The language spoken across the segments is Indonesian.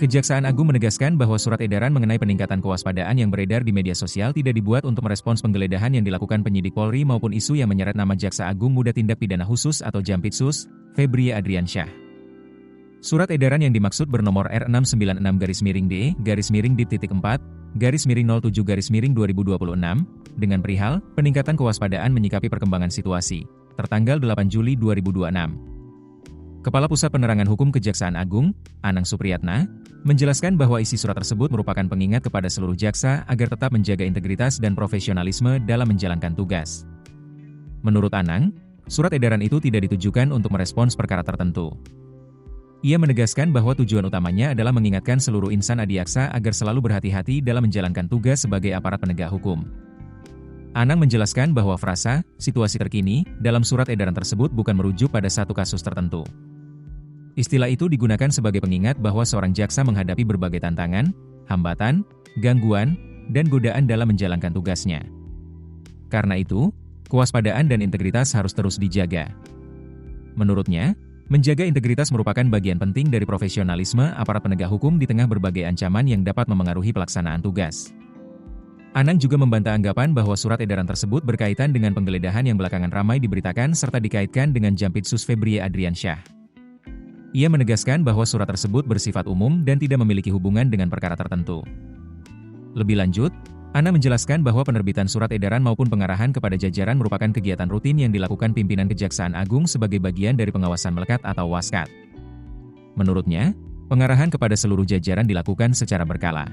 Kejaksaan Agung menegaskan bahwa surat edaran mengenai peningkatan kewaspadaan yang beredar di media sosial tidak dibuat untuk merespons penggeledahan yang dilakukan penyidik Polri maupun isu yang menyeret nama Jaksa Agung Muda Tindak Pidana Khusus atau Jampitsus, Febrie Adriansyah. Surat edaran yang dimaksud bernomor R696-D-4-07-2026 dengan perihal peningkatan kewaspadaan menyikapi perkembangan situasi, tertanggal 8 Juli 2026. Kepala Pusat Penerangan Hukum Kejaksaan Agung, Anang Supriyatna, menjelaskan bahwa isi surat tersebut merupakan pengingat kepada seluruh jaksa agar tetap menjaga integritas dan profesionalisme dalam menjalankan tugas. Menurut Anang, surat edaran itu tidak ditujukan untuk merespons perkara tertentu. Ia menegaskan bahwa tujuan utamanya adalah mengingatkan seluruh insan adiaksa agar selalu berhati-hati dalam menjalankan tugas sebagai aparat penegak hukum. Anang menjelaskan bahwa frasa "situasi terkini" dalam surat edaran tersebut bukan merujuk pada satu kasus tertentu. Istilah itu digunakan sebagai pengingat bahwa seorang jaksa menghadapi berbagai tantangan, hambatan, gangguan, dan godaan dalam menjalankan tugasnya. Karena itu, kewaspadaan dan integritas harus terus dijaga. Menurutnya, menjaga integritas merupakan bagian penting dari profesionalisme aparat penegak hukum di tengah berbagai ancaman yang dapat memengaruhi pelaksanaan tugas. Anang juga membantah anggapan bahwa surat edaran tersebut berkaitan dengan penggeledahan yang belakangan ramai diberitakan serta dikaitkan dengan Jampitsus Febrie Adriansyah. Ia menegaskan bahwa surat tersebut bersifat umum dan tidak memiliki hubungan dengan perkara tertentu. Lebih lanjut, Anang menjelaskan bahwa penerbitan surat edaran maupun pengarahan kepada jajaran merupakan kegiatan rutin yang dilakukan pimpinan Kejaksaan Agung sebagai bagian dari pengawasan melekat atau waskat. Menurutnya, pengarahan kepada seluruh jajaran dilakukan secara berkala.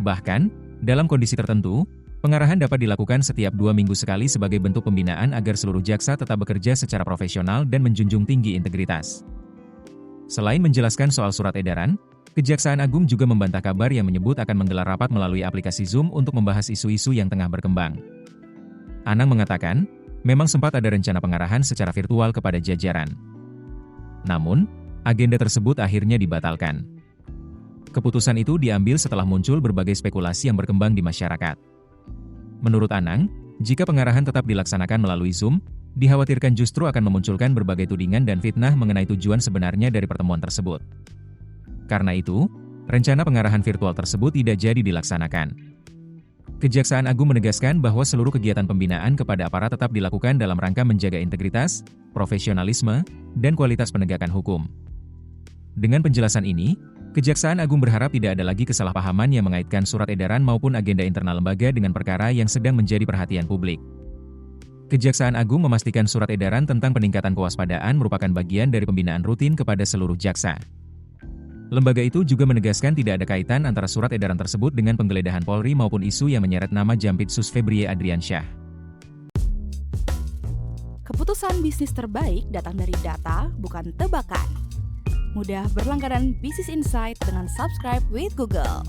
Bahkan, dalam kondisi tertentu, pengarahan dapat dilakukan setiap 2 minggu sekali sebagai bentuk pembinaan agar seluruh jaksa tetap bekerja secara profesional dan menjunjung tinggi integritas. Selain menjelaskan soal surat edaran, Kejaksaan Agung juga membantah kabar yang menyebut akan menggelar rapat melalui aplikasi Zoom untuk membahas isu-isu yang tengah berkembang. Anang mengatakan, memang sempat ada rencana pengarahan secara virtual kepada jajaran. Namun, agenda tersebut akhirnya dibatalkan. Keputusan itu diambil setelah muncul berbagai spekulasi yang berkembang di masyarakat. Menurut Anang, jika pengarahan tetap dilaksanakan melalui Zoom, dikhawatirkan justru akan memunculkan berbagai tudingan dan fitnah mengenai tujuan sebenarnya dari pertemuan tersebut. Karena itu, rencana pengarahan virtual tersebut tidak jadi dilaksanakan. Kejaksaan Agung menegaskan bahwa seluruh kegiatan pembinaan kepada aparat tetap dilakukan dalam rangka menjaga integritas, profesionalisme, dan kualitas penegakan hukum. Dengan penjelasan ini, Kejaksaan Agung berharap tidak ada lagi kesalahpahaman yang mengaitkan surat edaran maupun agenda internal lembaga dengan perkara yang sedang menjadi perhatian publik. Kejaksaan Agung memastikan surat edaran tentang peningkatan kewaspadaan merupakan bagian dari pembinaan rutin kepada seluruh jaksa. Lembaga itu juga menegaskan tidak ada kaitan antara surat edaran tersebut dengan penggeledahan Polri maupun isu yang menyeret nama Jampitsus Febrie Adriansyah. Keputusan bisnis terbaik datang dari data, bukan tebakan. Mudah berlangganan Business Insight dengan subscribe with Google.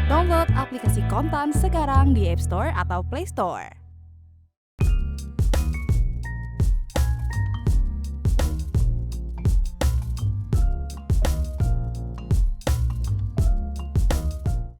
Download aplikasi Kontan sekarang di App Store atau Play Store.